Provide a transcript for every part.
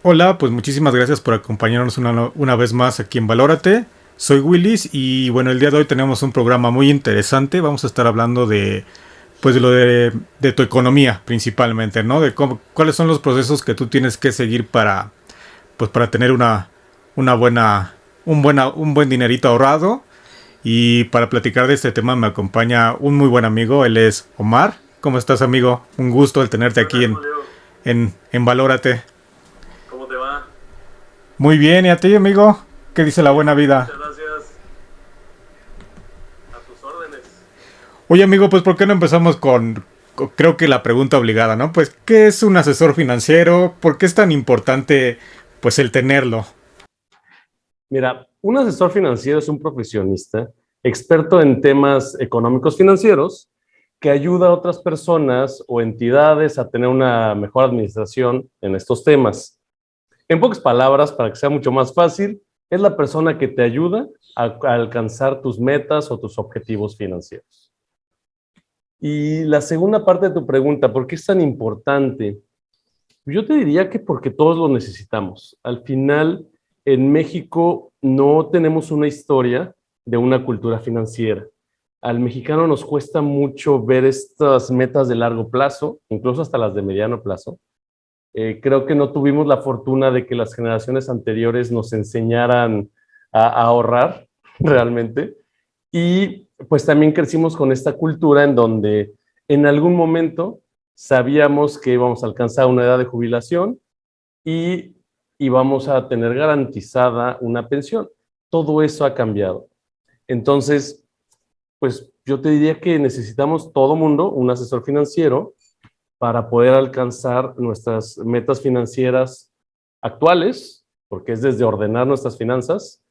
Hola, pues muchísimas gracias por acompañarnos una vez más aquí en Valórate. Soy Willis y bueno, el día de hoy tenemos un programa muy interesante. Vamos a estar hablando de, pues de tu economía principalmente, ¿no? De cuáles son los procesos que tú tienes que seguir para, pues para tener una un buen dinerito ahorrado. Y para platicar de este tema me acompaña un muy buen amigo, él es Omar. ¿Cómo estás, amigo? Un gusto el tenerte aquí Buenas, Julio. en Valórate. ¿Cómo te va? Muy bien, ¿y a ti, amigo? ¿Qué dice la buena Bien, vida? muchas gracias. A tus órdenes. Oye, amigo, pues ¿por qué no empezamos creo que la pregunta obligada, ¿no? Pues, ¿qué es un asesor financiero? ¿Por qué es tan importante, pues, el tenerlo? Mira, un asesor financiero es un profesionista experto en temas económicos financieros que ayuda a otras personas o entidades a tener una mejor administración en estos temas. En pocas palabras, para que sea mucho más fácil, es la persona que te ayuda a alcanzar tus metas o tus objetivos financieros. Y la segunda parte de tu pregunta, ¿por qué es tan importante? Yo te diría que porque todos lo necesitamos. Al final, en México no tenemos una historia de una cultura financiera. Al mexicano nos cuesta mucho ver estas metas de largo plazo, incluso hasta las de mediano plazo. Creo que no tuvimos la fortuna de que las generaciones anteriores nos enseñaran a ahorrar realmente. Y pues también crecimos con esta cultura en donde en algún momento sabíamos que íbamos a alcanzar una edad de jubilación y íbamos a tener garantizada una pensión. Todo eso ha cambiado. Entonces, pues yo te diría que necesitamos todo mundo un asesor financiero para poder alcanzar nuestras metas financieras actuales, porque es desde ordenar nuestras finanzas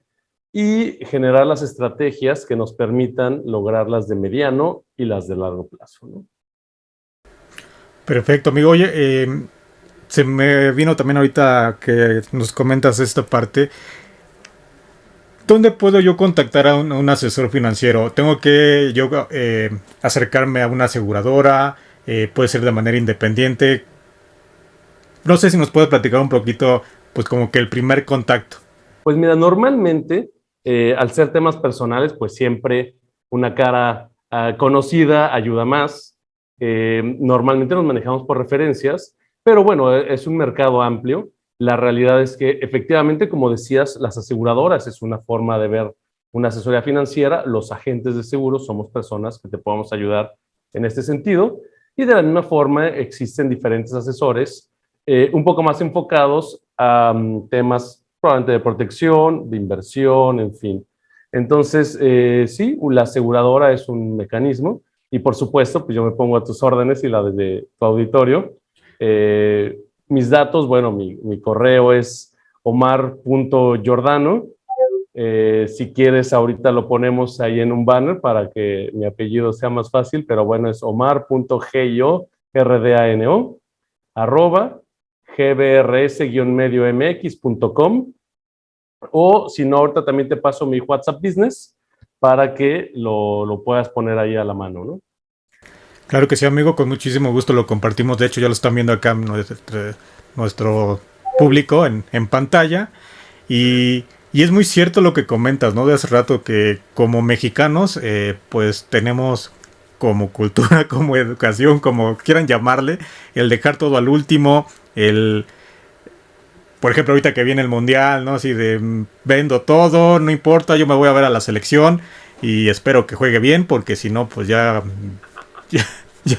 y generar las estrategias que nos permitan lograr las de mediano y las de largo plazo, ¿no? Perfecto, amigo. Oye, se me vino también ahorita que nos comentas esta parte. ¿Dónde puedo yo contactar a un asesor financiero? ¿Tengo que yo acercarme a una aseguradora? ¿Puede ser de manera independiente? No sé si nos puedes platicar un poquito, pues como que el primer contacto. Pues mira, normalmente, al ser temas personales, pues siempre una cara conocida ayuda más. Normalmente nos manejamos por referencias, pero bueno, es un mercado amplio. La realidad es que efectivamente, como decías, las aseguradoras es una forma de ver una asesoría financiera. Los agentes de seguros somos personas que te podemos ayudar en este sentido. Y de la misma forma existen diferentes asesores un poco más enfocados a temas probablemente de protección, de inversión, en fin. Entonces, sí, la aseguradora es un mecanismo y por supuesto, pues yo me pongo a tus órdenes y la de tu auditorio. Mis datos, bueno, mi correo es omar.jordano. Si quieres, ahorita lo ponemos ahí en un banner para que mi apellido sea más fácil, pero bueno, es omar.giordano arroba gbrs-medio-mx.com o si no, ahorita también te paso mi WhatsApp Business para que lo puedas poner ahí a la mano, ¿no? Claro que sí, amigo, con muchísimo gusto lo compartimos. De hecho, ya lo están viendo acá nuestro público en pantalla. Y es muy cierto lo que comentas, ¿no? De hace rato que como mexicanos, pues tenemos como cultura, como educación, como quieran llamarle, el dejar todo al último, por ejemplo, ahorita que viene el mundial, ¿no? Así de vendo todo, no importa, yo me voy a ver a la selección y espero que juegue bien, porque si no, pues ya, ya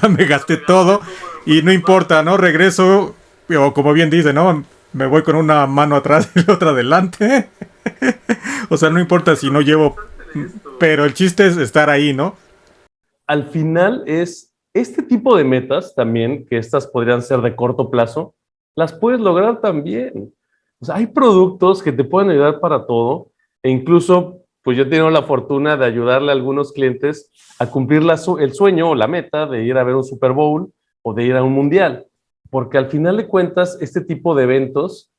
me gasté Me gasté todo todo en y no importa, participación. ¿no? Regreso, o como bien dice, ¿no? Me voy con una mano atrás y la otra adelante. O sea, no importa si Lo no llevo, interesante de esto, pero el chiste es estar ahí, ¿no? al final, es este tipo de metas también, que estas podrían ser de corto plazo, las puedes lograr también. O sea, hay productos que te pueden ayudar para todo e incluso, pues yo he tenido la fortuna de ayudarle a algunos clientes a cumplir el sueño o la meta de ir a ver un Super Bowl o de ir a un mundial. Porque al final de cuentas, este tipo de eventos,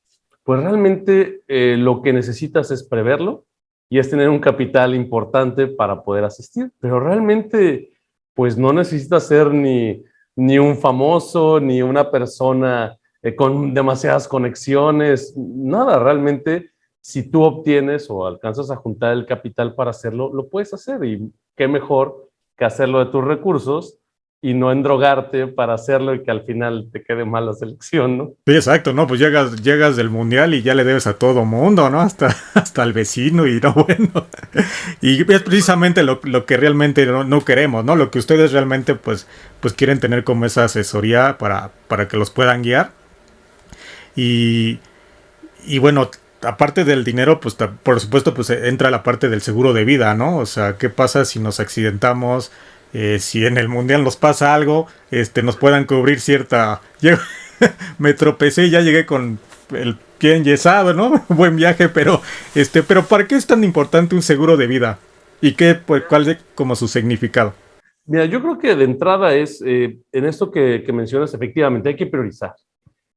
pues realmente lo que necesitas es preverlo y es tener un capital importante para poder asistir. Pero realmente pues no necesitas ser ni un famoso, ni una persona con demasiadas conexiones, nada, realmente si tú obtienes o alcanzas a juntar el capital para hacerlo, lo puedes hacer y qué mejor que hacerlo de tus recursos y no endrogarte para hacerlo y que al final te quede mal la selección, ¿no? Sí, exacto, ¿no? Pues llegas del mundial y ya le debes a todo mundo, ¿no? Hasta al vecino y no, bueno. Y es precisamente lo que realmente no queremos, ¿no? Lo que ustedes realmente, pues quieren tener como esa asesoría para que los puedan guiar. Y, y bueno, aparte del dinero, pues por supuesto, pues entra la parte del seguro de vida, ¿no? O sea, ¿qué pasa si nos accidentamos? Si en el mundial nos pasa algo, nos puedan cubrir cierta... Me tropecé y ya llegué con el pie enyesado, ¿no? Buen viaje, pero ¿para qué es tan importante un seguro de vida? ¿Y qué, pues, cuál es como su significado? Mira, yo creo que de entrada es, en esto que mencionas, efectivamente hay que priorizar.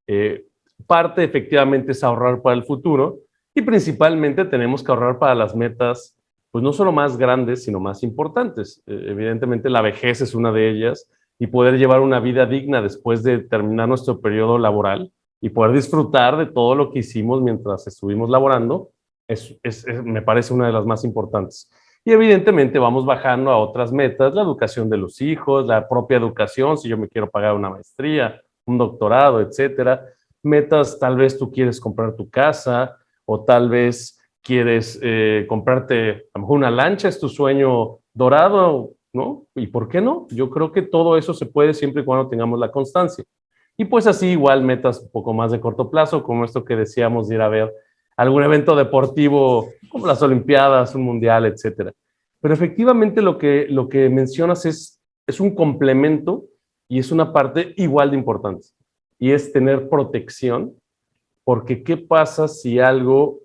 Eh, Parte efectivamente es ahorrar para el futuro y principalmente tenemos que ahorrar para las metas, pues no solo más grandes, sino más importantes. Evidentemente la vejez es una de ellas y poder llevar una vida digna después de terminar nuestro periodo laboral y poder disfrutar de todo lo que hicimos mientras estuvimos laborando, me parece una de las más importantes. Y evidentemente vamos bajando a otras metas, la educación de los hijos, la propia educación, si yo me quiero pagar una maestría, un doctorado, etcétera. Metas, tal vez tú quieres comprar tu casa o tal vez quieres comprarte, a lo mejor una lancha, es tu sueño dorado, ¿no? ¿Y por qué no? Yo creo que todo eso se puede siempre y cuando tengamos la constancia. Y pues así igual metas un poco más de corto plazo, como esto que decíamos de ir a ver algún evento deportivo como las Olimpiadas, un mundial, etcétera. Pero efectivamente lo que mencionas es un complemento y es una parte igual de importante. Y es tener protección, porque ¿qué pasa si algo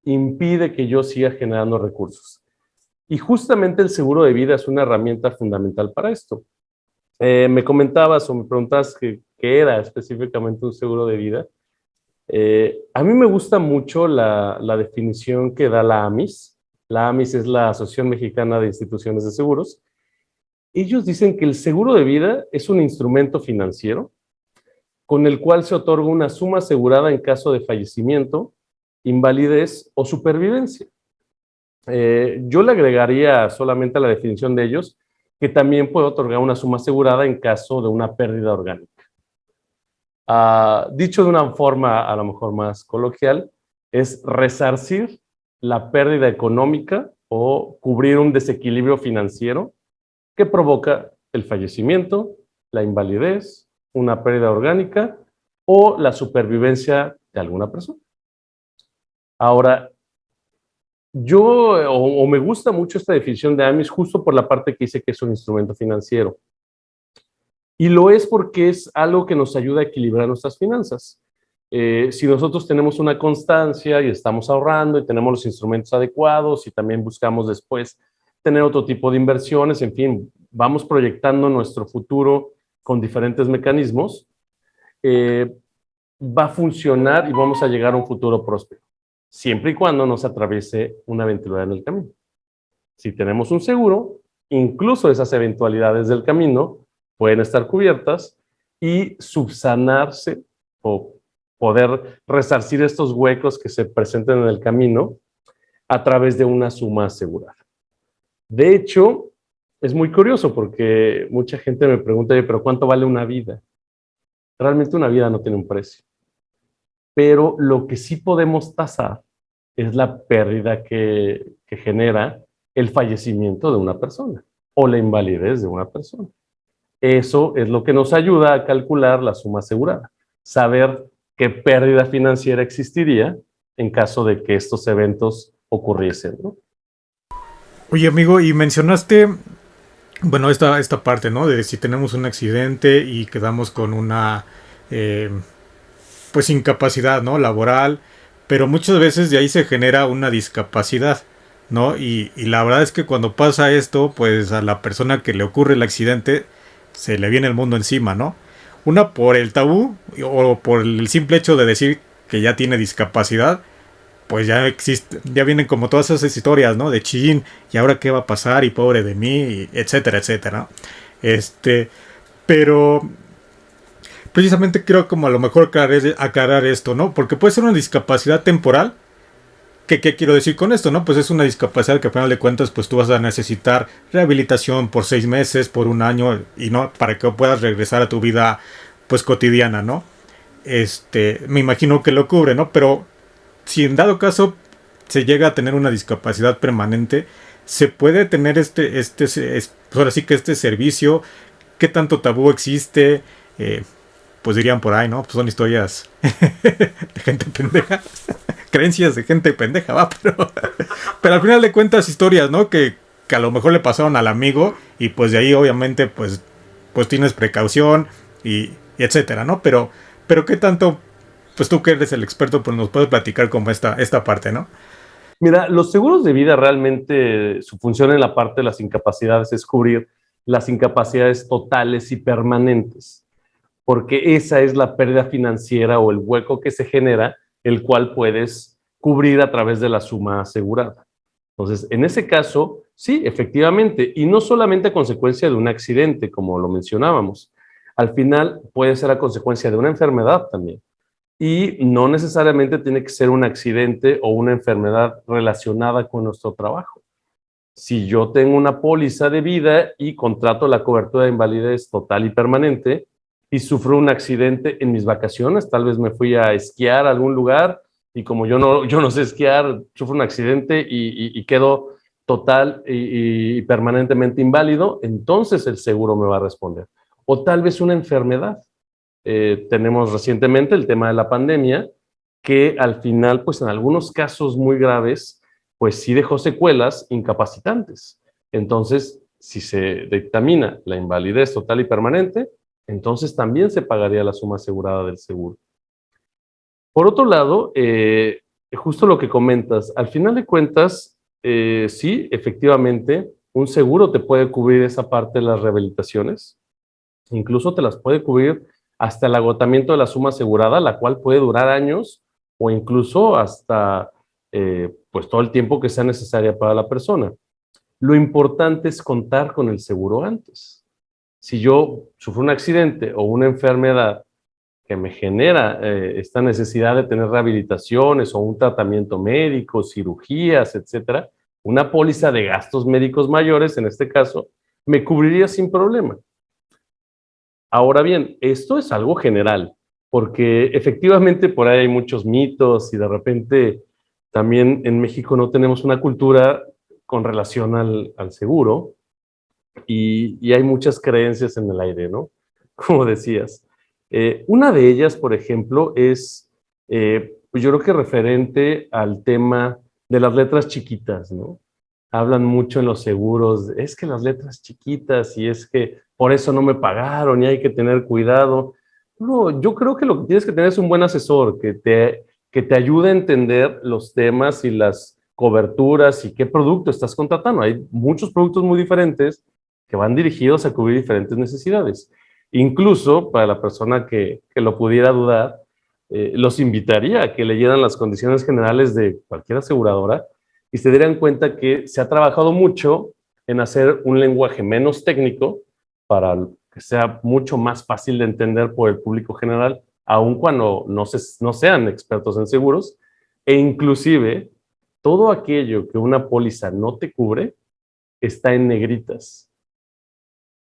impide que yo siga generando recursos? Y justamente el seguro de vida es una herramienta fundamental para esto. Me comentabas o me preguntabas qué era específicamente un seguro de vida. A mí me gusta mucho la definición que da la AMIS. La AMIS es la Asociación Mexicana de Instituciones de Seguros. Ellos dicen que el seguro de vida es un instrumento financiero con el cual se otorga una suma asegurada en caso de fallecimiento, invalidez o supervivencia. Yo le agregaría solamente a la definición de ellos que también puede otorgar una suma asegurada en caso de una pérdida orgánica. Dicho de una forma a lo mejor más coloquial, es resarcir la pérdida económica o cubrir un desequilibrio financiero que provoca el fallecimiento, la invalidez, una pérdida orgánica o la supervivencia de alguna persona. Ahora, o me gusta mucho esta definición de AMIS justo por la parte que dice que es un instrumento financiero. Y lo es porque es algo que nos ayuda a equilibrar nuestras finanzas. Si nosotros tenemos una constancia y estamos ahorrando y tenemos los instrumentos adecuados y también buscamos después tener otro tipo de inversiones, en fin, vamos proyectando nuestro futuro con diferentes mecanismos, va a funcionar y vamos a llegar a un futuro próspero, siempre y cuando nos atraviese una eventualidad en el camino. Si tenemos un seguro, incluso esas eventualidades del camino pueden estar cubiertas y subsanarse o poder resarcir estos huecos que se presenten en el camino a través de una suma asegurada. De hecho, es muy curioso porque mucha gente me pregunta, pero ¿cuánto vale una vida? Realmente una vida no tiene un precio. Pero lo que sí podemos tasar es la pérdida que genera el fallecimiento de una persona o la invalidez de una persona. Eso es lo que nos ayuda a calcular la suma asegurada, saber qué pérdida financiera existiría en caso de que estos eventos ocurriesen, ¿no? Oye, amigo, y mencionaste, bueno, esta parte, ¿no? De si tenemos un accidente y quedamos con una, eh, pues, incapacidad, ¿no? Laboral, pero muchas veces de ahí se genera una discapacidad, ¿no? Y la verdad es que cuando pasa esto, pues a la persona que le ocurre el accidente, se le viene el mundo encima, ¿no? Una por el tabú o por el simple hecho de decir que ya tiene discapacidad, pues ya existe, ya vienen como todas esas historias, ¿no? De chin, y ahora qué va a pasar, y pobre de mí, y etcétera, etcétera, ¿no? Pero, precisamente quiero como a lo mejor aclarar esto, ¿no? Porque puede ser una discapacidad temporal. ¿Qué quiero decir con esto, no? Pues es una discapacidad que al final de cuentas pues tú vas a necesitar rehabilitación por 6 meses, por un año, y no, para que puedas regresar a tu vida pues cotidiana, ¿no? Me imagino que lo cubre, ¿no? Pero si en dado caso se llega a tener una discapacidad permanente, se puede tener pues ahora sí que este servicio, ¿qué tanto tabú existe? Pues dirían por ahí, ¿no? Pues son historias de gente pendeja, creencias de gente pendeja, va, pero al final de cuentas historias, ¿no? Que a lo mejor le pasaron al amigo y pues de ahí obviamente pues tienes precaución y etcétera, ¿no? Pero qué tanto, pues tú que eres el experto, pues nos puedes platicar como esta parte, ¿no? Mira, los seguros de vida realmente su función en la parte de las incapacidades es cubrir las incapacidades totales y permanentes, porque esa es la pérdida financiera o el hueco que se genera, el cual puedes cubrir a través de la suma asegurada. Entonces, en ese caso, sí, efectivamente, y no solamente a consecuencia de un accidente, como lo mencionábamos, al final puede ser a consecuencia de una enfermedad también. Y no necesariamente tiene que ser un accidente o una enfermedad relacionada con nuestro trabajo. Si yo tengo una póliza de vida y contrato la cobertura de invalidez total y permanente y sufro un accidente en mis vacaciones, tal vez me fui a esquiar a algún lugar y como yo no sé esquiar, sufro un accidente y quedo total y permanentemente inválido, entonces el seguro me va a responder. O tal vez una enfermedad. Tenemos recientemente el tema de la pandemia, que al final, pues en algunos casos muy graves, pues sí dejó secuelas incapacitantes. Entonces, si se dictamina la invalidez total y permanente, entonces también se pagaría la suma asegurada del seguro. Por otro lado, justo lo que comentas, al final de cuentas, sí, efectivamente, un seguro te puede cubrir esa parte de las rehabilitaciones, incluso te las puede cubrir hasta el agotamiento de la suma asegurada, la cual puede durar años o incluso hasta pues todo el tiempo que sea necesaria para la persona. Lo importante es contar con el seguro antes. Si yo sufro un accidente o una enfermedad que me genera esta necesidad de tener rehabilitaciones o un tratamiento médico, cirugías, etcétera, una póliza de gastos médicos mayores, en este caso, me cubriría sin problema. Ahora bien, esto es algo general, porque efectivamente por ahí hay muchos mitos y de repente también en México no tenemos una cultura con relación al seguro y hay muchas creencias en el aire, ¿no? Como decías. Una de ellas, por ejemplo, es, pues yo creo que referente al tema de las letras chiquitas, ¿no? Hablan mucho en los seguros, es que las letras chiquitas y es que por eso no me pagaron y hay que tener cuidado. No, yo creo que lo que tienes que tener es un buen asesor que te ayude a entender los temas y las coberturas y qué producto estás contratando. Hay muchos productos muy diferentes que van dirigidos a cubrir diferentes necesidades. Incluso para la persona que lo pudiera dudar, los invitaría a que leyeran las condiciones generales de cualquier aseguradora y se dieran cuenta que se ha trabajado mucho en hacer un lenguaje menos técnico para que sea mucho más fácil de entender por el público general, aun cuando no sean expertos en seguros, e inclusive todo aquello que una póliza no te cubre está en negritas.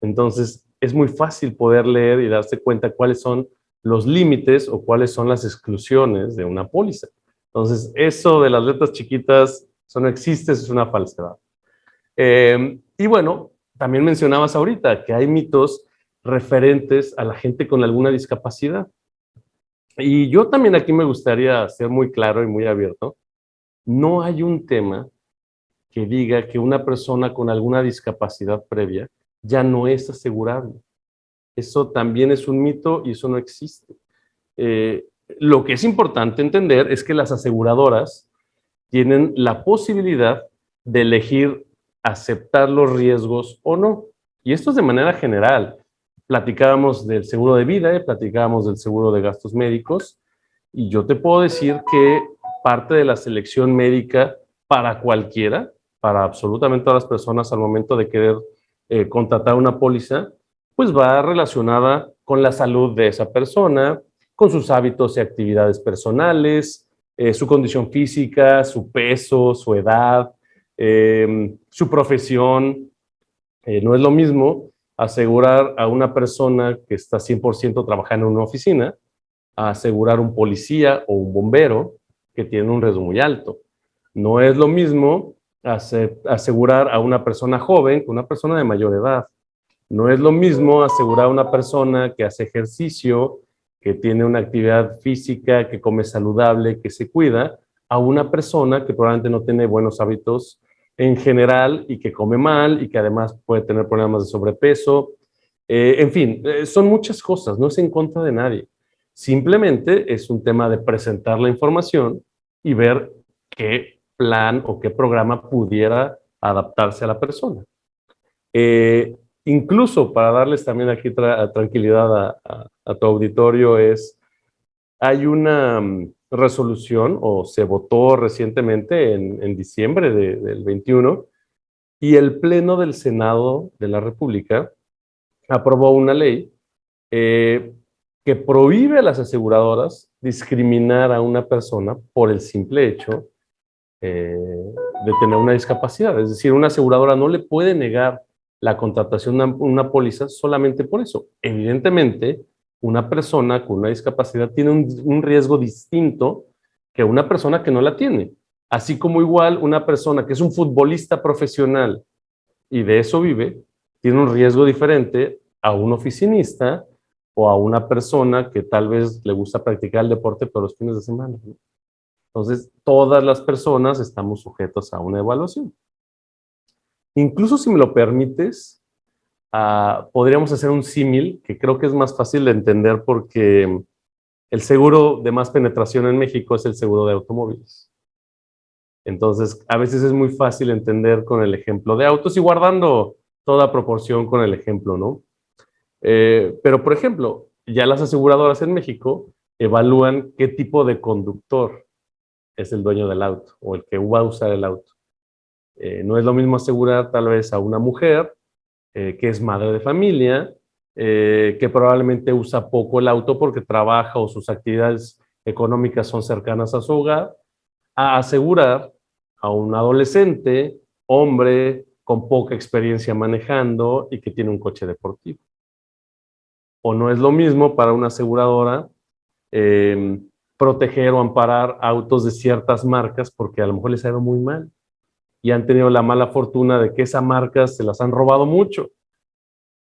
Entonces, es muy fácil poder leer y darse cuenta cuáles son los límites o cuáles son las exclusiones de una póliza. Entonces, eso de las letras chiquitas, eso no existe, eso es una falsedad. Y bueno, también mencionabas ahorita que hay mitos referentes a la gente con alguna discapacidad. Y yo también aquí me gustaría ser muy claro y muy abierto. No hay un tema que diga que una persona con alguna discapacidad previa ya no es asegurable. Eso también es un mito y eso no existe. Eh, lo que es importante entender es que las aseguradoras tienen la posibilidad de elegir aceptar los riesgos o no. Y esto es de manera general. Platicábamos del seguro de vida, platicábamos del seguro de gastos médicos, y yo te puedo decir que parte de la selección médica para cualquiera, para absolutamente todas las personas al momento de querer contratar una póliza, pues va relacionada con la salud de esa persona, con sus hábitos y actividades personales, su condición física, su peso, su edad, su profesión. No es lo mismo asegurar a una persona que está 100% trabajando en una oficina a asegurar un policía o un bombero que tiene un riesgo muy alto. No es lo mismo asegurar a una persona joven que una persona de mayor edad. No es lo mismo asegurar a una persona que hace ejercicio, que tiene una actividad física, que come saludable, que se cuida, a una persona que probablemente no tiene buenos hábitos en general y que come mal y que además puede tener problemas de sobrepeso. En fin, son muchas cosas, no es en contra de nadie. Simplemente es un tema de presentar la información y ver qué plan o qué programa pudiera adaptarse a la persona. Eh, Incluso para darles también aquí tranquilidad a tu auditorio, hay una resolución o se votó recientemente en diciembre del 21 y el Pleno del Senado de la República aprobó una ley eh, que prohíbe a las aseguradoras discriminar a una persona por el simple hecho de tener una discapacidad. Es decir, una aseguradora no le puede negar la contratación de una póliza solamente por eso. Evidentemente, una persona con una discapacidad tiene un riesgo distinto que una persona que no la tiene. Así como igual una persona que es un futbolista profesional y de eso vive, tiene un riesgo diferente a un oficinista o a una persona que tal vez le gusta practicar el deporte pero los fines de semana, ¿no? Entonces, todas las personas estamos sujetos a una evaluación. Incluso si me lo permites, podríamos hacer un símil que creo que es más fácil de entender porque el seguro de más penetración en México es el seguro de automóviles. Entonces, a veces es muy fácil entender con el ejemplo de autos y guardando toda proporción con el ejemplo, ¿no? Pero, por ejemplo, ya las aseguradoras en México evalúan qué tipo de conductor es el dueño del auto o el que va a usar el auto. No es lo mismo asegurar tal vez a una mujer que es madre de familia, que probablemente usa poco el auto porque trabaja o sus actividades económicas son cercanas a su hogar, a asegurar a un adolescente, hombre con poca experiencia manejando y que tiene un coche deportivo. O no es lo mismo para una aseguradora eh, proteger o amparar autos de ciertas marcas porque a lo mejor les ha ido muy mal y han tenido la mala fortuna de que esas marcas se las han robado mucho.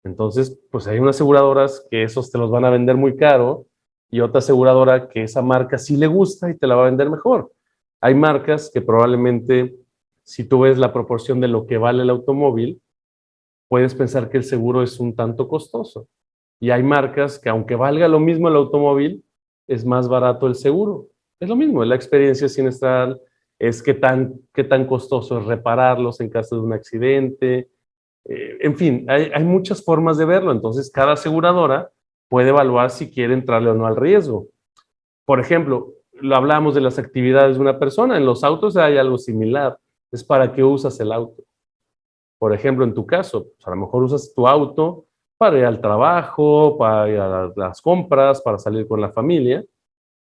Entonces, pues hay unas aseguradoras que esos te los van a vender muy caro y otra aseguradora que esa marca sí le gusta y te la va a vender mejor. Hay marcas que probablemente, si tú ves la proporción de lo que vale el automóvil, puedes pensar que el seguro es un tanto costoso. Y hay marcas que aunque valga lo mismo el automóvil, es más barato el seguro. Es lo mismo, es la experiencia sinestral, es qué tan costoso es repararlos en caso de un accidente. En fin, hay muchas formas de verlo. Entonces, cada aseguradora puede evaluar si quiere entrarle o no al riesgo. Por ejemplo, lo hablamos de las actividades de una persona. En los autos hay algo similar. Es para qué usas el auto. Por ejemplo, en tu caso, pues a lo mejor usas tu auto para ir al trabajo, para ir a las compras, para salir con la familia,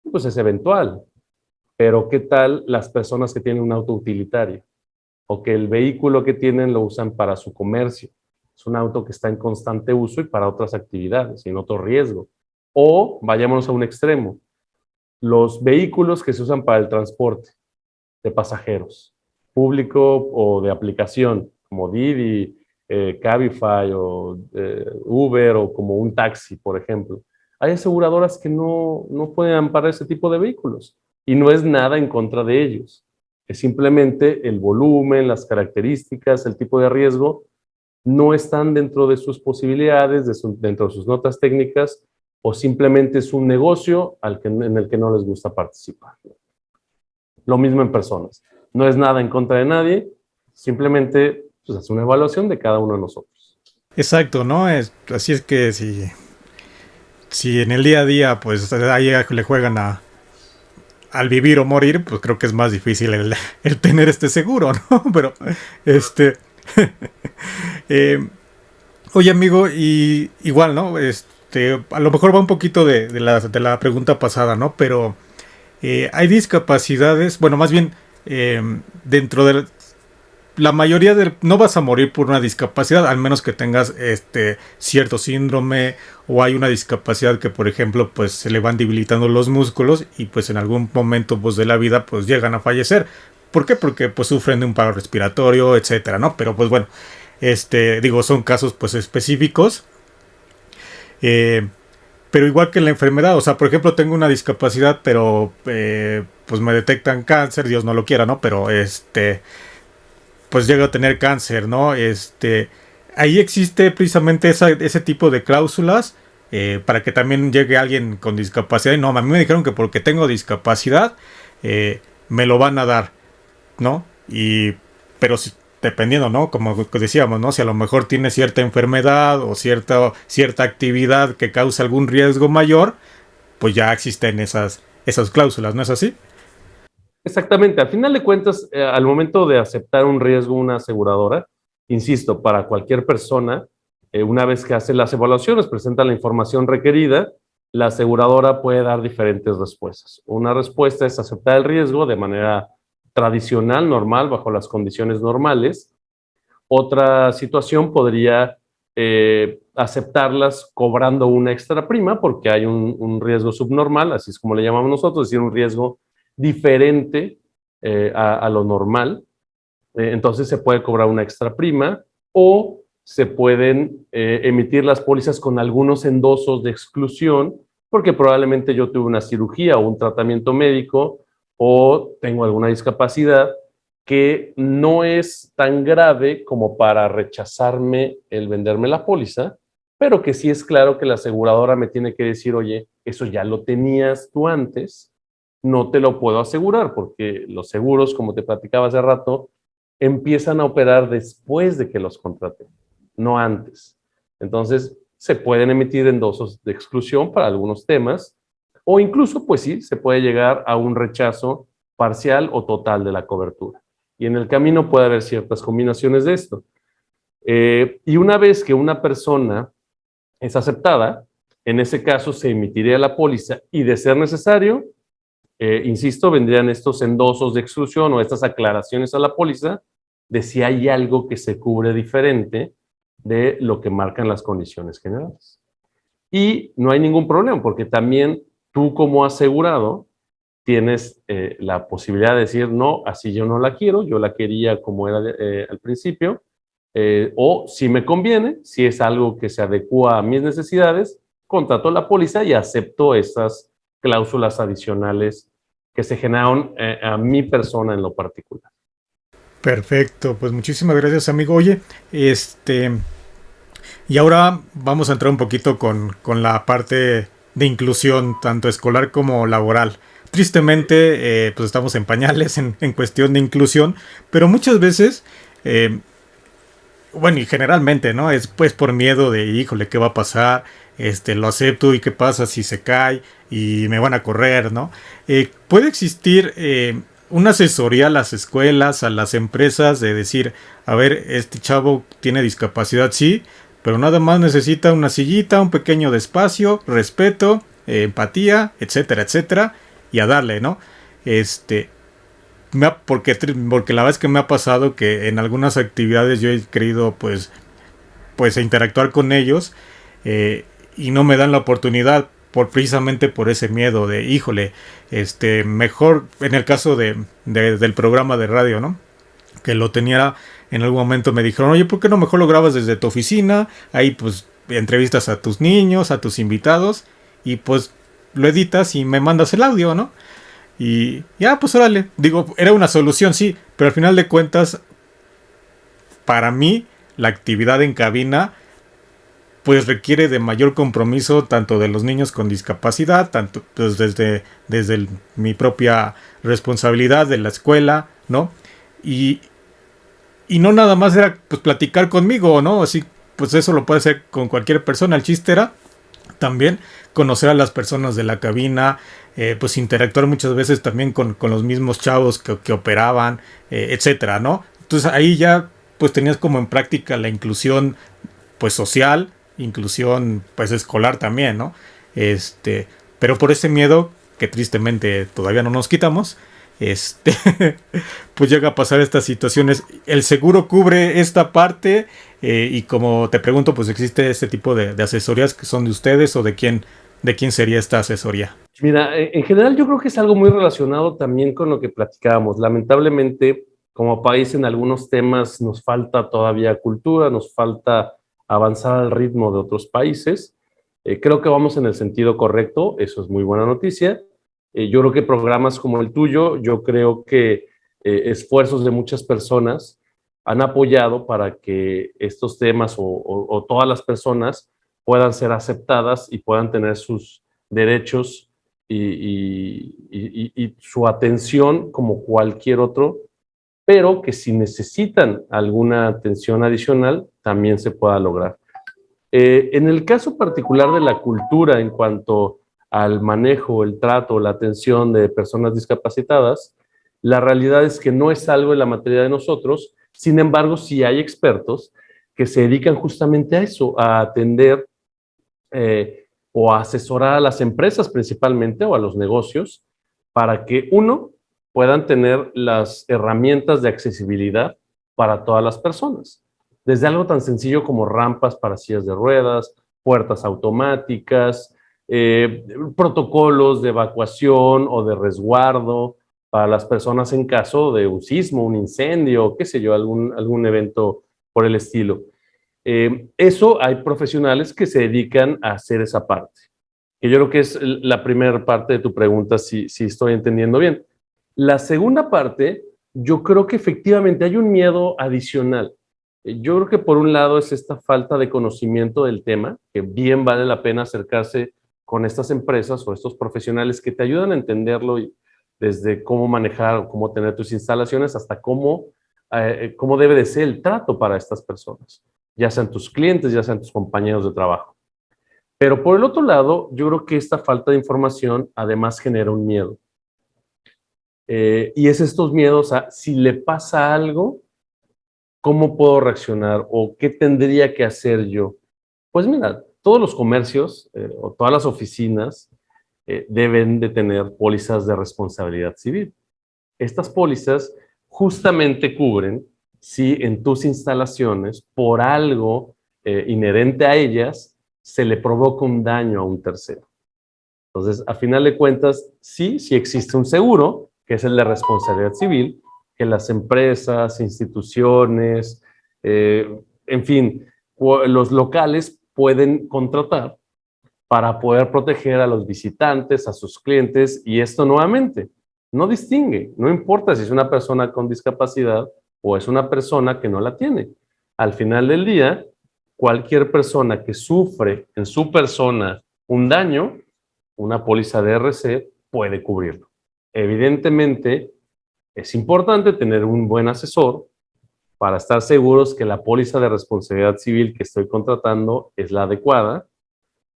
pues es eventual. Pero ¿qué tal las personas que tienen un auto utilitario? O que el vehículo que tienen lo usan para su comercio. Es un auto que está en constante uso y para otras actividades, sin otro riesgo. O vayámonos a un extremo, los vehículos que se usan para el transporte de pasajeros, público o de aplicación, como Didi, Cabify o Uber o como un taxi, por ejemplo. Hay aseguradoras que no pueden amparar ese tipo de vehículos y no es nada en contra de ellos. Es simplemente el volumen, las características, el tipo de riesgo no están dentro de sus posibilidades, dentro de sus notas técnicas o simplemente es un negocio en el que no les gusta participar. Lo mismo en personas. No es nada en contra de nadie, simplemente pues, es una evaluación de cada uno de nosotros. Exacto, ¿no? Así es que si en el día a día pues ahí le juegan al vivir o morir, pues creo que es más difícil el tener este seguro, ¿no? Pero, este... eh, Oye, amigo, y igual, ¿no? A lo mejor va un poquito de la pregunta pasada, ¿no? Pero hay discapacidades, bueno, más bien, dentro de la mayoría de... No vas a morir por una discapacidad, al menos que tengas cierto síndrome o hay una discapacidad que, por ejemplo, pues se le van debilitando los músculos y pues en algún momento pues de la vida pues llegan a fallecer. ¿Por qué? Porque pues sufren de un paro respiratorio, etcétera, ¿no? Pero pues bueno, digo, son casos pues específicos. Eh, pero igual que la enfermedad, o sea, por ejemplo, tengo una discapacidad, pero pues me detectan cáncer, Dios no lo quiera, ¿no? Pero pues llega a tener cáncer, ¿no? Ahí existe precisamente ese tipo de cláusulas para que también llegue alguien con discapacidad. Y no, a mí me dijeron que porque tengo discapacidad me lo van a dar, ¿no? Pero si, dependiendo, ¿no? Como decíamos, ¿no? Si a lo mejor tiene cierta enfermedad o cierta actividad que causa algún riesgo mayor, pues ya existen esas cláusulas, ¿no es así? Exactamente, al final de cuentas, al momento de aceptar un riesgo una aseguradora, insisto, para cualquier persona, una vez que hace las evaluaciones, presenta la información requerida, la aseguradora puede dar diferentes respuestas. Una respuesta es aceptar el riesgo de manera tradicional, normal, bajo las condiciones normales. Otra situación podría aceptarlas cobrando una extra prima porque hay un riesgo subnormal, así es como le llamamos nosotros, es decir, un riesgo diferente a lo normal. Entonces se puede cobrar una extra prima o se pueden emitir las pólizas con algunos endosos de exclusión porque probablemente yo tuve una cirugía o un tratamiento médico o tengo alguna discapacidad que no es tan grave como para rechazarme el venderme la póliza, pero que sí es claro que la aseguradora me tiene que decir, oye, eso ya lo tenías tú antes, no te lo puedo asegurar, porque los seguros, como te platicaba hace rato, empiezan a operar después de que los contraté, no antes. Entonces, se pueden emitir endosos de exclusión para algunos temas, o incluso, pues sí, se puede llegar a un rechazo parcial o total de la cobertura. Y en el camino puede haber ciertas combinaciones de esto. Y una vez que una persona es aceptada, en ese caso se emitiría la póliza y de ser necesario, insisto, vendrían estos endosos de exclusión o estas aclaraciones a la póliza de si hay algo que se cubre diferente de lo que marcan las condiciones generales. Y no hay ningún problema, porque también tú como asegurado tienes la posibilidad de decir, no, así yo no la quiero, yo la quería como era al principio, o si me conviene, si es algo que se adecua a mis necesidades, contrato la póliza y acepto esas cláusulas adicionales que se generaron a mi persona en lo particular. Perfecto, pues muchísimas gracias, amigo. Oye, y ahora vamos a entrar un poquito con la parte de inclusión, tanto escolar como laboral. Tristemente, pues estamos en pañales en cuestión de inclusión, pero muchas veces, bueno, y generalmente, ¿no? Es pues por miedo de, híjole, ¿qué va a pasar? Lo acepto y qué pasa si se cae y me van a correr, ¿no? Puede existir una asesoría a las escuelas, a las empresas, de decir, a ver, este chavo tiene discapacidad, sí, pero nada más necesita una sillita, un pequeño espacio, respeto, empatía, etcétera, etcétera, y a darle, ¿no? Porque la verdad es que me ha pasado que en algunas actividades yo he querido pues interactuar con ellos y no me dan la oportunidad precisamente por ese miedo de híjole, mejor en el caso del programa de radio, ¿no? Que lo tenía en algún momento me dijeron, oye, ¿por qué no mejor lo grabas desde tu oficina? Ahí pues entrevistas a tus niños, a tus invitados y pues lo editas y me mandas el audio, ¿no? Y ya, pues órale. Digo, era una solución, sí, pero al final de cuentas, para mí, la actividad en cabina, pues requiere de mayor compromiso tanto de los niños con discapacidad, tanto pues desde mi propia responsabilidad de la escuela, ¿no? Y, y no nada más era pues platicar conmigo, ¿no? Así, pues eso lo puede hacer con cualquier persona. El chiste era también conocer a las personas de la cabina, pues interactuar muchas veces también con los mismos chavos que operaban, etcétera, ¿no? Entonces ahí ya pues tenías como en práctica la inclusión pues social, inclusión pues escolar también, ¿no? Pero por ese miedo que tristemente todavía no nos quitamos, este, pues llega a pasar estas situaciones. El seguro cubre esta parte y como te pregunto, pues existe este tipo de asesorías que son de ustedes o de quién sería esta asesoría. Mira, en general yo creo que es algo muy relacionado también con lo que platicábamos. Lamentablemente, como país en algunos temas nos falta todavía cultura, nos falta avanzar al ritmo de otros países. Creo que vamos en el sentido correcto, eso es muy buena noticia. Yo creo que programas como el tuyo, yo creo que esfuerzos de muchas personas han apoyado para que estos temas o todas las personas puedan ser aceptadas y puedan tener sus derechos y su atención como cualquier otro, pero que si necesitan alguna atención adicional, también se pueda lograr. En el caso particular de la cultura en cuanto al manejo, el trato, la atención de personas discapacitadas, la realidad es que no es algo de la materia de nosotros, sin embargo, sí hay expertos que se dedican justamente a eso, a atender o a asesorar a las empresas principalmente o a los negocios para que, uno, puedan tener las herramientas de accesibilidad para todas las personas. Desde algo tan sencillo como rampas para sillas de ruedas, puertas automáticas, protocolos de evacuación o de resguardo para las personas en caso de un sismo, un incendio, qué sé yo, algún evento por el estilo. Eso hay profesionales que se dedican a hacer esa parte. Que yo creo que es la primera parte de tu pregunta, si estoy entendiendo bien. La segunda parte, yo creo que efectivamente hay un miedo adicional. Yo creo que por un lado es esta falta de conocimiento del tema, que bien vale la pena acercarse con estas empresas o estos profesionales que te ayudan a entenderlo desde cómo manejar o cómo tener tus instalaciones hasta cómo debe de ser el trato para estas personas, ya sean tus clientes, ya sean tus compañeros de trabajo. Pero por el otro lado, yo creo que esta falta de información además genera un miedo. Y es estos miedos a si le pasa algo, ¿cómo puedo reaccionar? ¿O qué tendría que hacer yo? Pues mira, todos los comercios o todas las oficinas deben de tener pólizas de responsabilidad civil. Estas pólizas justamente cubren si en tus instalaciones, por algo inherente a ellas, se le provoca un daño a un tercero. Entonces, a final de cuentas, sí existe un seguro, que es el de responsabilidad civil, que las empresas, instituciones, en fin, los locales pueden contratar para poder proteger a los visitantes, a sus clientes, y esto nuevamente no distingue, no importa si es una persona con discapacidad o es una persona que no la tiene. Al final del día, cualquier persona que sufre en su persona un daño, una póliza de RC puede cubrirlo. Evidentemente, es importante tener un buen asesor para estar seguros que la póliza de responsabilidad civil que estoy contratando es la adecuada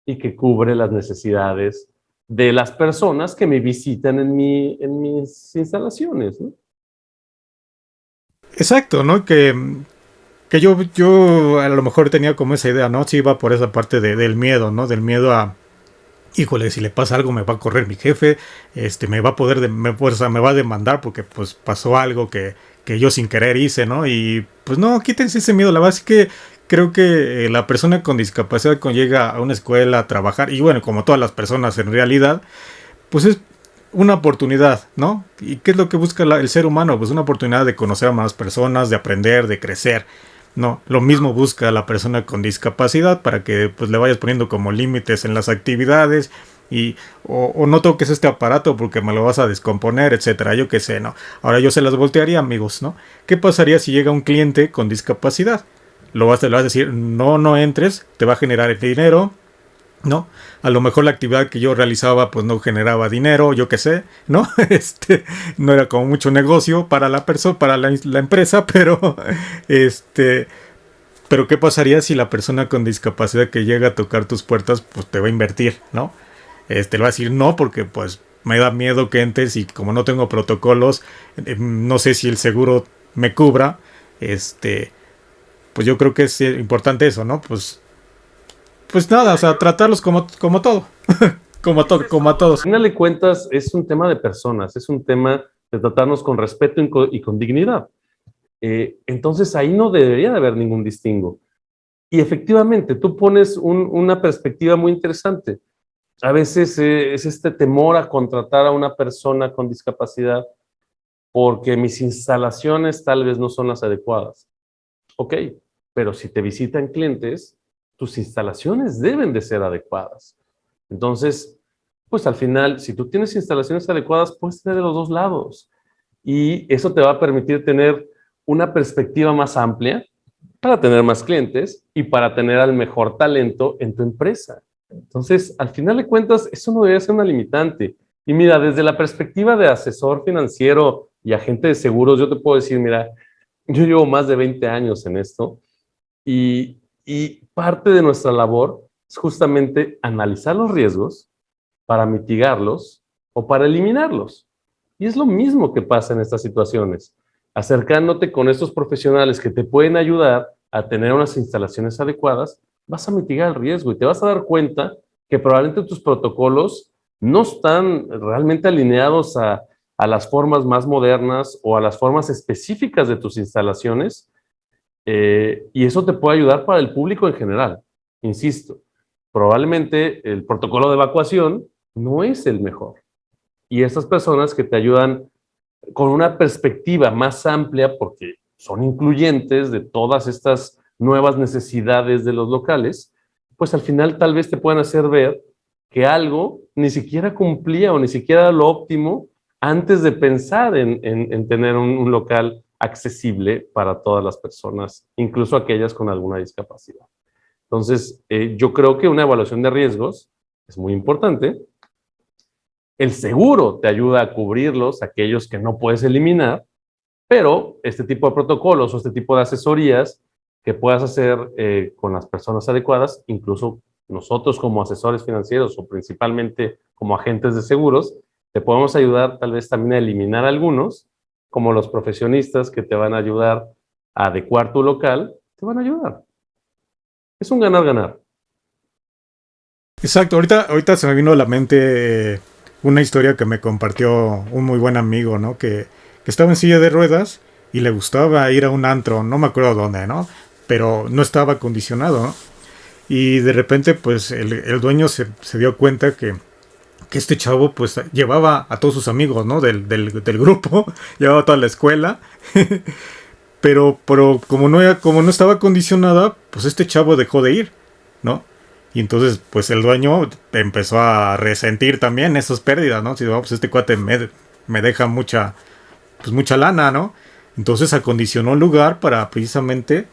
y que cubre las necesidades de las personas que me visitan en mis instalaciones, ¿no? Exacto, ¿no? Que yo a lo mejor tenía como esa idea, ¿no? Sí iba por esa parte del miedo, ¿no? Del miedo a, híjole, si le pasa algo me va a correr mi jefe, me va a poder, me va a demandar porque pues pasó algo que yo sin querer hice, ¿no? Y pues no, quítense ese miedo, la verdad es que creo que la persona con discapacidad cuando llega a una escuela a trabajar, y bueno, como todas las personas en realidad, pues es una oportunidad, ¿no? ¿Y qué es lo que busca el ser humano? Pues una oportunidad de conocer a más personas, de aprender, de crecer. No, lo mismo busca la persona con discapacidad para que pues le vayas poniendo como límites en las actividades y o no toques este aparato porque me lo vas a descomponer, etcétera, yo qué sé, ¿no? Ahora yo se las voltearía, amigos, ¿no? ¿Qué pasaría si llega un cliente con discapacidad? Le vas a decir, no entres, te va a generar dinero, ¿no? A lo mejor la actividad que yo realizaba pues no generaba dinero, yo qué sé, ¿no? No era como mucho negocio para la persona, para la empresa, pero pero ¿qué pasaría si la persona con discapacidad que llega a tocar tus puertas pues te va a invertir, ¿no? Le va a decir no porque pues me da miedo que entres y como no tengo protocolos, no sé si el seguro me cubra, pues yo creo que es importante eso, ¿no? Pues nada, o sea, tratarlos como todo, como a Al todos. final de cuentas, es un tema de personas, es un tema de tratarnos con respeto y con dignidad. Entonces ahí no debería de haber ningún distingo. Y efectivamente, tú pones una perspectiva muy interesante. A veces es este temor a contratar a una persona con discapacidad porque mis instalaciones tal vez no son las adecuadas. Ok, pero si te visitan clientes, tus instalaciones deben de ser adecuadas. Entonces, pues al final, si tú tienes instalaciones adecuadas, puedes tener de los dos lados. Y eso te va a permitir tener una perspectiva más amplia para tener más clientes y para tener al mejor talento en tu empresa. Entonces, al final de cuentas, eso no debería ser una limitante. Y mira, desde la perspectiva de asesor financiero y agente de seguros, yo te puedo decir, mira, yo llevo más de 20 años en esto y parte de nuestra labor es justamente analizar los riesgos para mitigarlos o para eliminarlos. Y es lo mismo que pasa en estas situaciones. Acercándote con estos profesionales que te pueden ayudar a tener unas instalaciones adecuadas, vas a mitigar el riesgo y te vas a dar cuenta que probablemente tus protocolos no están realmente alineados a las formas más modernas o a las formas específicas de tus instalaciones, y eso te puede ayudar para el público en general. Insisto, probablemente el protocolo de evacuación no es el mejor. Y estas personas que te ayudan con una perspectiva más amplia, porque son incluyentes de todas estas nuevas necesidades de los locales, pues al final tal vez te puedan hacer ver que algo ni siquiera cumplía o ni siquiera era lo óptimo antes de pensar en tener un local accesible para todas las personas, incluso aquellas con alguna discapacidad. Entonces, yo creo que una evaluación de riesgos es muy importante. El seguro te ayuda a cubrirlos, aquellos que no puedes eliminar, pero este tipo de protocolos o este tipo de asesorías que puedas hacer con las personas adecuadas, incluso nosotros como asesores financieros o principalmente como agentes de seguros, te podemos ayudar tal vez también a eliminar algunos, como los profesionistas que te van a ayudar a adecuar tu local, te van a ayudar. Es un ganar-ganar. Exacto, ahorita se me vino a la mente una historia que me compartió un muy buen amigo, ¿no? Que estaba en silla de ruedas y le gustaba ir a un antro, no me acuerdo dónde, ¿no? Pero no estaba acondicionado, ¿no? Y de repente, pues, el dueño se dio cuenta que este chavo, pues, llevaba a todos sus amigos, ¿no? Del grupo, llevaba a toda la escuela. pero como no estaba acondicionada, pues este chavo dejó de ir, ¿no? Y entonces, pues el dueño empezó a resentir también esas pérdidas, ¿no? Si no, pues este cuate me deja mucha lana, ¿no? Entonces acondicionó un lugar para precisamente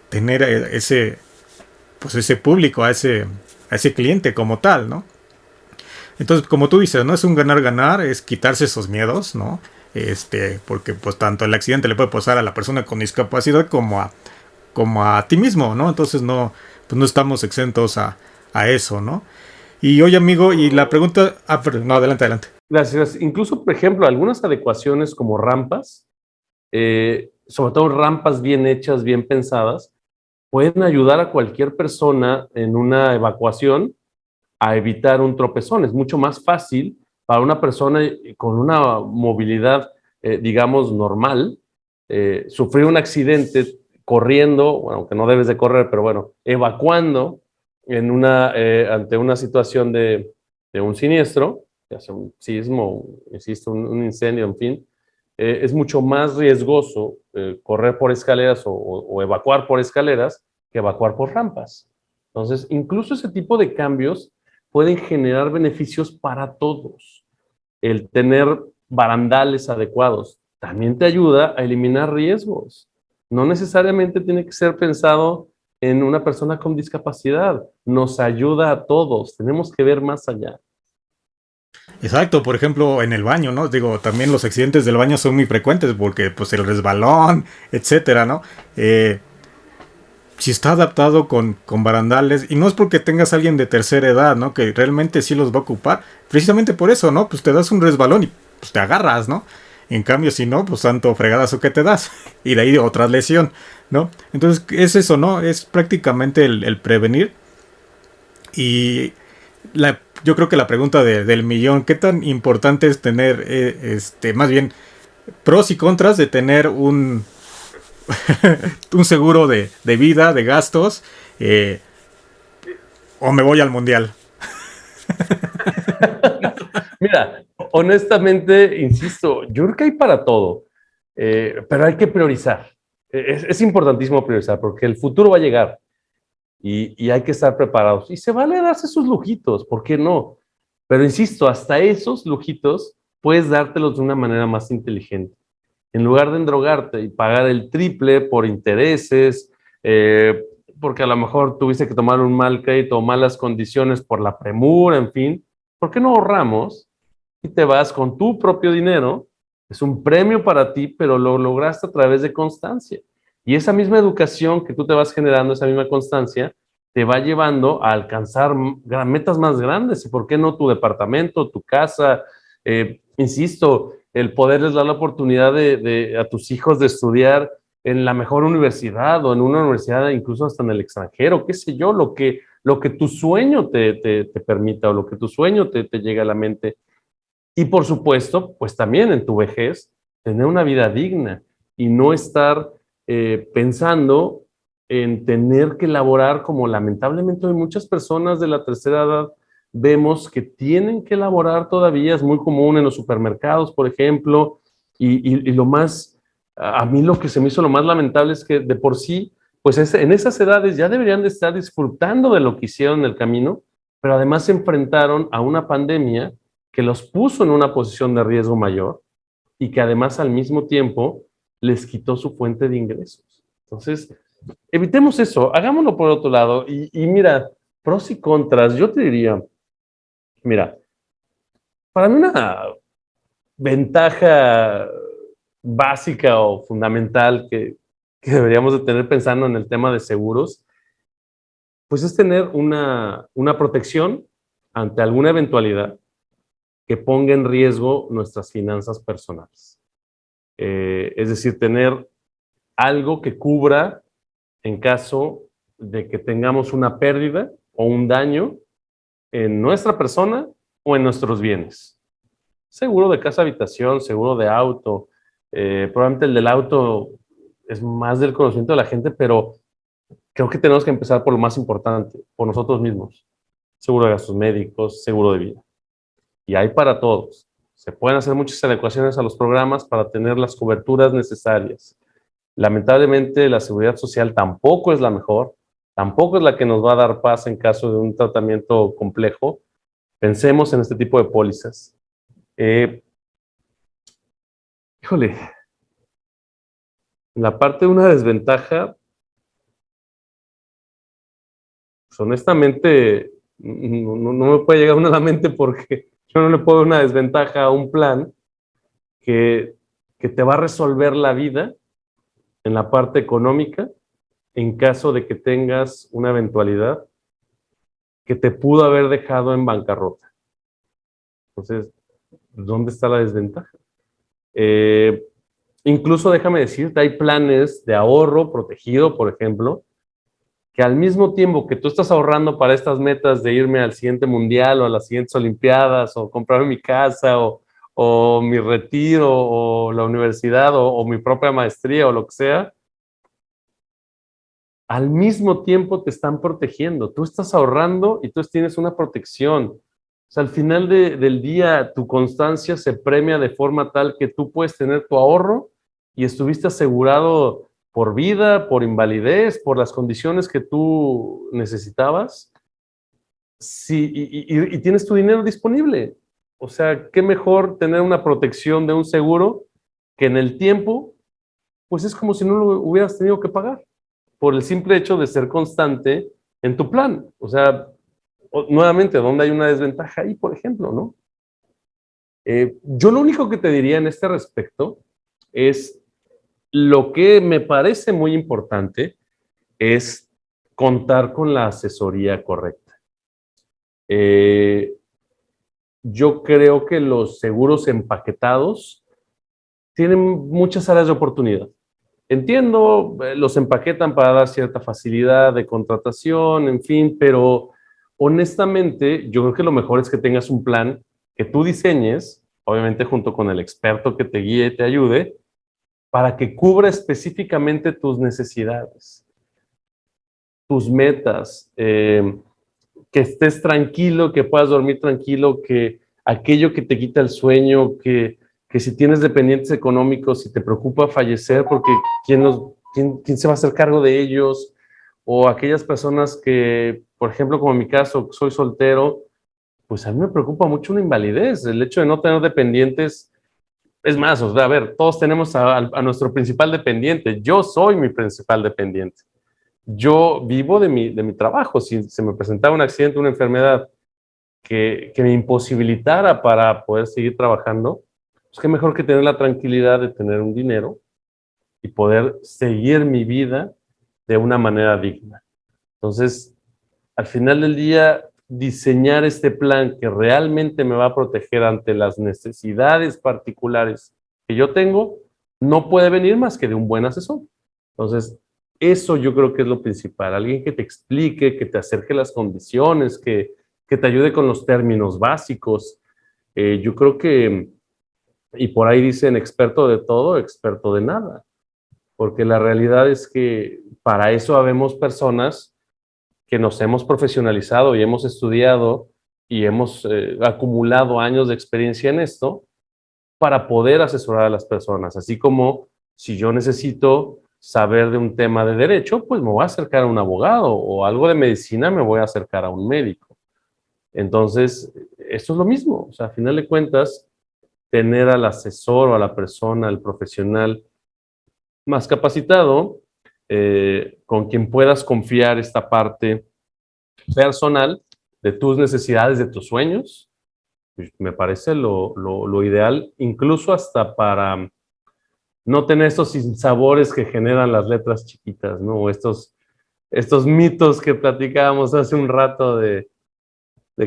tener ese público, a ese cliente como tal, ¿no? Entonces, como tú dices, ¿no? Es un ganar-ganar, es quitarse esos miedos, ¿no? Porque pues tanto el accidente le puede pasar a la persona con discapacidad como a ti mismo, ¿no? Entonces pues no estamos exentos a eso, ¿no? Y oye, amigo, y la pregunta... perdón, no, adelante. Gracias. Incluso, por ejemplo, algunas adecuaciones como rampas, sobre todo rampas bien hechas, bien pensadas, pueden ayudar a cualquier persona en una evacuación a evitar un tropezón. Es mucho más fácil para una persona con una movilidad, digamos, normal, sufrir un accidente corriendo, bueno, aunque no debes de correr, pero bueno, evacuando ante una situación de un siniestro, ya sea un sismo, insisto, un incendio, en fin, es mucho más riesgoso correr por escaleras o evacuar por escaleras que evacuar por rampas. Entonces, incluso ese tipo de cambios pueden generar beneficios para todos. El tener barandales adecuados también te ayuda a eliminar riesgos. No necesariamente tiene que ser pensado en una persona con discapacidad. Nos ayuda a todos. Tenemos que ver más allá. Exacto, por ejemplo, en el baño, ¿no? Digo, también los accidentes del baño son muy frecuentes porque, pues, el resbalón, etcétera, ¿no? Si está adaptado con barandales, y no es porque tengas a alguien de tercera edad, ¿no? Que realmente sí los va a ocupar, precisamente por eso, ¿no? Pues te das un resbalón y pues te agarras, ¿no? En cambio, si no, pues tanto fregadazo que te das, y de ahí otra lesión. ¿no? Entonces es eso, ¿no? Es prácticamente el prevenir. Y yo creo que la pregunta del millón, ¿qué tan importante es tener, más bien, pros y contras de tener un seguro de vida, de gastos, eh, o me voy al mundial? Mira, honestamente, insisto, yo creo que hay para todo, pero hay que priorizar. Es importantísimo priorizar porque el futuro va a llegar y hay que estar preparados. Y se vale darse sus lujitos, ¿por qué no? Pero insisto, hasta esos lujitos puedes dártelos de una manera más inteligente. En lugar de endrogarte y pagar el triple por intereses, porque a lo mejor tuviste que tomar un mal crédito o malas condiciones por la premura, en fin, ¿por qué no ahorramos y te vas con tu propio dinero? Es un premio para ti, pero lo lograste a través de constancia. Y esa misma educación que tú te vas generando, esa misma constancia, te va llevando a alcanzar metas más grandes. ¿Y por qué no tu departamento, tu casa? Insisto, el poderles dar la oportunidad a tus hijos de estudiar en la mejor universidad o en una universidad incluso hasta en el extranjero, qué sé yo, lo que tu sueño te permita o lo que tu sueño te llega a la mente. Y por supuesto, pues también en tu vejez, tener una vida digna y no estar pensando en tener que laborar como lamentablemente hay muchas personas de la tercera edad vemos que tienen que laborar todavía, es muy común en los supermercados, por ejemplo, y lo más, a mí lo que se me hizo lo más lamentable es que de por sí, pues en esas edades ya deberían de estar disfrutando de lo que hicieron en el camino, pero además se enfrentaron a una pandemia que los puso en una posición de riesgo mayor y que además al mismo tiempo les quitó su fuente de ingresos. Entonces, evitemos eso, hagámoslo por otro lado. Y mira, pros y contras, yo te diría, mira, para mí una ventaja básica o fundamental que deberíamos de tener pensando en el tema de seguros, pues es tener una protección ante alguna eventualidad que ponga en riesgo nuestras finanzas personales. Es decir, tener algo que cubra en caso de que tengamos una pérdida o un daño en nuestra persona o en nuestros bienes. Seguro de casa habitación, seguro de auto. Probablemente el del auto es más del conocimiento de la gente, pero creo que tenemos que empezar por lo más importante, por nosotros mismos. Seguro de gastos médicos, seguro de vida. Y hay para todos. Se pueden hacer muchas adecuaciones a los programas para tener las coberturas necesarias. Lamentablemente, la seguridad social tampoco es la mejor, tampoco es la que nos va a dar paz en caso de un tratamiento complejo. Pensemos en este tipo de pólizas. Híjole, la parte de una desventaja, pues honestamente, no me puede llegar una a la mente porque yo no le puedo dar una desventaja a un plan que, que te va a resolver la vida en la parte económica en caso de que tengas una eventualidad que te pudo haber dejado en bancarrota. Entonces, ¿dónde está la desventaja? Eh, Incluso déjame decirte, hay planes de ahorro protegido, por ejemplo, que al mismo tiempo que tú estás ahorrando para estas metas de irme al siguiente mundial o a las siguientes olimpiadas o comprar mi casa o mi retiro o la universidad o mi propia maestría o lo que sea, al mismo tiempo te están protegiendo. Tú estás ahorrando y tú tienes una protección. O sea, al final del día, tu constancia se premia de forma tal que tú puedes tener tu ahorro y estuviste asegurado por vida, por invalidez, por las condiciones que tú necesitabas. Sí, y tienes tu dinero disponible. O sea, qué mejor tener una protección de un seguro que en el tiempo, pues es como si no lo hubieras tenido que pagar por el simple hecho de ser constante en tu plan. O sea, nuevamente, ¿dónde hay una desventaja ahí, por ejemplo, no? Yo lo único que te diría en este respecto es lo que me parece muy importante es contar con la asesoría correcta. Yo creo que los seguros empaquetados tienen muchas áreas de oportunidad. entiendo, los empaquetan para dar cierta facilidad de contratación, en fin, pero honestamente yo creo que lo mejor es que tengas un plan que tú diseñes, obviamente junto con el experto que te guíe y te ayude, para que cubra específicamente tus necesidades, tus metas, que estés tranquilo, que puedas dormir tranquilo, que aquello que te quita el sueño, que si tienes dependientes económicos, si te preocupa fallecer, porque ¿quién se va a hacer cargo de ellos? O aquellas personas que, por ejemplo, como en mi caso, soy soltero, pues a mí me preocupa mucho una invalidez, el hecho de no tener dependientes. Es más, o sea, a ver, todos tenemos a nuestro principal dependiente. Yo soy mi principal dependiente. Yo vivo de mi trabajo. Si se me presentaba un accidente, una enfermedad que me imposibilitara para poder seguir trabajando, pues qué mejor que tener la tranquilidad de tener un dinero y poder seguir mi vida de una manera digna. Entonces, al final del día, diseñar este plan que realmente me va a proteger ante las necesidades particulares que yo tengo, no puede venir más que de un buen asesor. Entonces, eso yo creo que es lo principal. Alguien que te explique, que te acerque las condiciones, que te ayude con los términos básicos. Yo creo que, y por ahí dicen experto de todo, experto de nada, porque la realidad es que para eso habemos personas que nos hemos profesionalizado y hemos estudiado y hemos acumulado años de experiencia en esto para poder asesorar a las personas. Así como si yo necesito saber de un tema de derecho, pues me voy a acercar a un abogado, o algo de medicina, me voy a acercar a un médico. Entonces, esto es lo mismo. O sea, a final de cuentas, tener al asesor o a la persona, al profesional más capacitado, con quien puedas confiar esta parte personal de tus necesidades, de tus sueños, pues me parece lo ideal, incluso hasta para no tener estos sinsabores que generan las letras chiquitas, ¿no? O estos mitos que platicábamos hace un rato de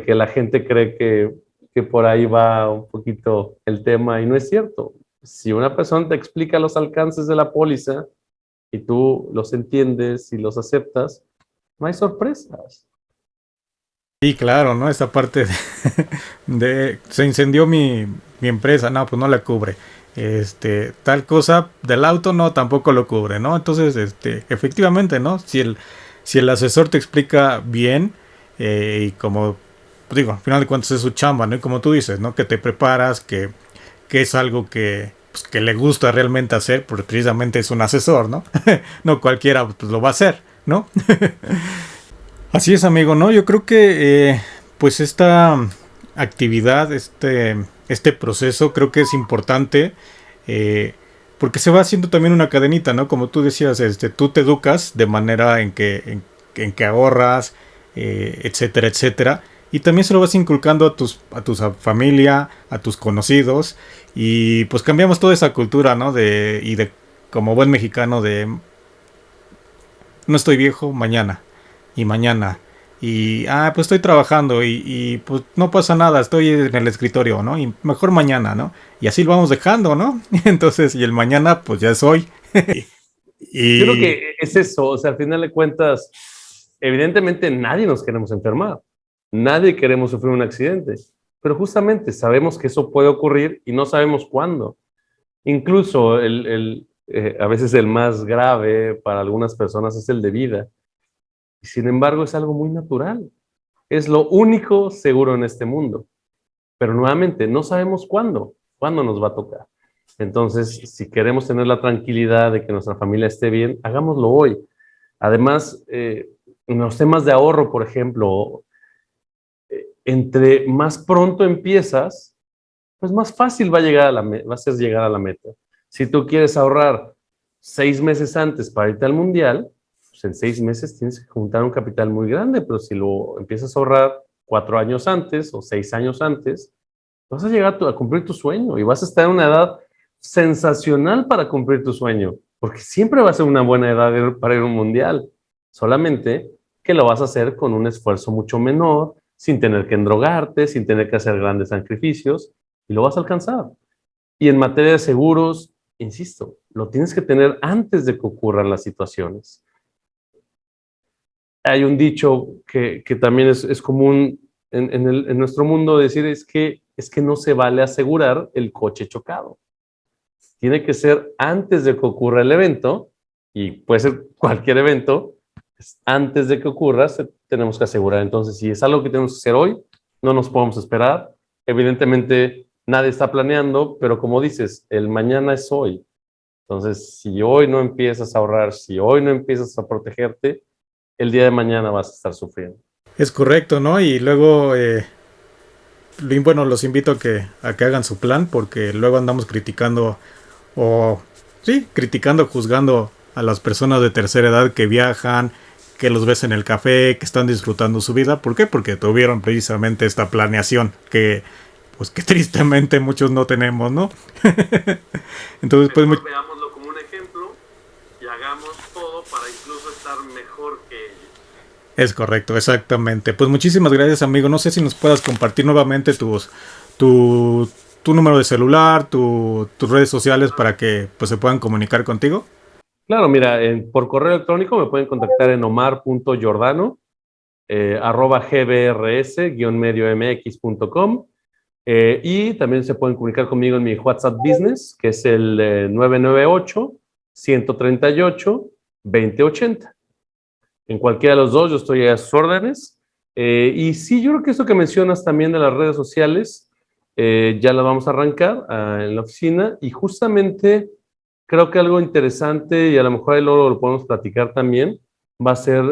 que la gente cree que por ahí va un poquito el tema, y no es cierto. Si una persona te explica los alcances de la póliza y tú los entiendes y los aceptas, no hay sorpresas. Sí, claro, ¿no? Esta parte se incendió mi empresa, no, pues no la cubre. Tal cosa del auto, no, tampoco lo cubre, ¿no? Entonces, efectivamente, ¿no? Si el asesor te explica bien, y como digo, al final de cuentas es su chamba, ¿no? Y como tú dices, ¿no? Que te preparas, que es algo pues, que le gusta realmente hacer, porque precisamente es un asesor, ¿no? No cualquiera pues, lo va a hacer, ¿no? Así es, amigo, ¿no? Yo creo que pues esta actividad, este proceso, creo que es importante, eh, porque se va haciendo también una cadenita, ¿no? Como tú decías, tú te educas de manera en que ahorras, etcétera, etcétera. Y también se lo vas inculcando a tu familia, a tus conocidos. Y pues cambiamos toda esa cultura, ¿no? Como buen mexicano, de no estoy viejo, mañana y mañana. Pues estoy trabajando pues no pasa nada, estoy en el escritorio, ¿no? Y mejor mañana, ¿no? Y así lo vamos dejando, ¿no? Entonces, y el mañana, pues ya es hoy. Yo creo Y que es eso, o sea, al final de cuentas, evidentemente nadie nos queremos enfermar, nadie queremos sufrir un accidente, pero justamente sabemos que eso puede ocurrir y no sabemos cuándo. Incluso a veces el más grave para algunas personas es el de vida. Y sin embargo, es algo muy natural. Es lo único seguro en este mundo. Pero nuevamente, no sabemos cuándo nos va a tocar. Entonces, si queremos tener la tranquilidad de que nuestra familia esté bien, hagámoslo hoy. Además, en los temas de ahorro, por ejemplo, entre más pronto empiezas, pues más fácil va a ser llegar a la meta. Si tú quieres ahorrar 6 meses antes para irte al mundial, pues en 6 meses tienes que juntar un capital muy grande, pero si lo empiezas a ahorrar 4 años antes o 6 años antes, vas a llegar a cumplir tu sueño y vas a estar en una edad sensacional para cumplir tu sueño, porque siempre va a ser una buena edad para ir a un mundial, solamente que lo vas a hacer con un esfuerzo mucho menor, sin tener que endrogarte, sin tener que hacer grandes sacrificios, y lo vas a alcanzar. Y en materia de seguros, insisto, lo tienes que tener antes de que ocurran las situaciones. Hay un dicho que también es común en nuestro mundo decir, es que no se vale asegurar el coche chocado. Tiene que ser antes de que ocurra el evento, y puede ser cualquier evento, antes de que ocurra, tenemos que asegurar. Entonces, si es algo que tenemos que hacer hoy, no nos podemos esperar. Evidentemente, nadie está planeando, pero como dices, el mañana es hoy. Entonces, si hoy no empiezas a ahorrar, si hoy no empiezas a protegerte, el día de mañana vas a estar sufriendo. Es correcto, ¿no? Y luego, bueno, los invito a que hagan su plan, porque luego andamos criticando, o sí, criticando, juzgando a las personas de tercera edad que viajan, que los ves en el café, que están disfrutando su vida. ¿Por qué? Porque tuvieron precisamente esta planeación que, pues, que tristemente muchos no tenemos, ¿no? Entonces, pues, veámoslo como un ejemplo y hagamos todo para incluso estar mejor que ellos. es correcto, exactamente. Pues muchísimas gracias, amigo. No sé si nos puedas compartir nuevamente tu número de celular, tus redes sociales para que pues se puedan comunicar contigo. Claro, mira, por correo electrónico me pueden contactar en omar.jordano @gbrs-medio-mx.com, y también se pueden comunicar conmigo en mi WhatsApp Business, que es el 998-138-2080. En cualquiera de los dos yo estoy a sus órdenes. Y sí, yo creo que eso que mencionas también de las redes sociales, ya las vamos a arrancar en la oficina, y justamente creo que algo interesante, y a lo mejor ahí luego lo podemos platicar también, va a ser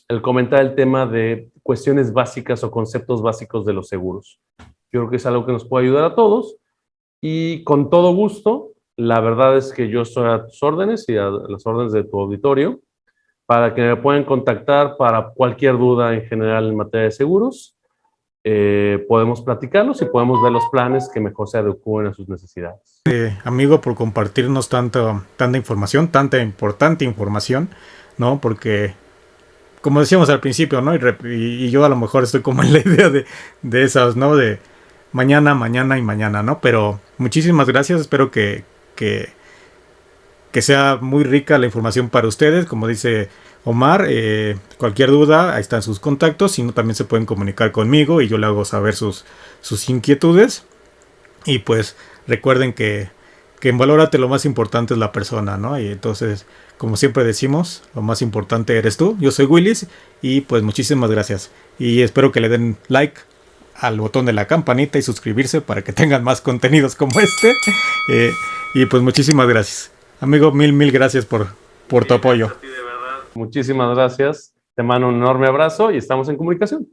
el comentar el tema de cuestiones básicas o conceptos básicos de los seguros. Yo creo que es algo que nos puede ayudar a todos, y con todo gusto, la verdad es que yo estoy a tus órdenes y a las órdenes de tu auditorio para que me puedan contactar para cualquier duda en general en materia de seguros. Podemos platicarlos y podemos ver los planes que mejor se adecúen a sus necesidades. Amigo, por compartirnos tanta información, tanta importante información, ¿no? Porque, como decíamos al principio, ¿no? Y yo a lo mejor estoy como en la idea de esas, ¿no? De mañana, mañana y mañana, ¿no? Pero muchísimas gracias, espero que sea muy rica la información para ustedes. Como dice Omar, cualquier duda, ahí están sus contactos, si no también se pueden comunicar conmigo y yo le hago saber sus inquietudes. Y pues recuerden que en Valórate lo más importante es la persona, ¿no? Y entonces, como siempre decimos, lo más importante eres tú. Yo soy Willis y pues muchísimas gracias. Y espero que le den like al botón de la campanita y suscribirse para que tengan más contenidos como este. Y pues muchísimas gracias. Amigo, mil gracias por tu apoyo. Muchísimas gracias. Te mando un enorme abrazo y estamos en comunicación.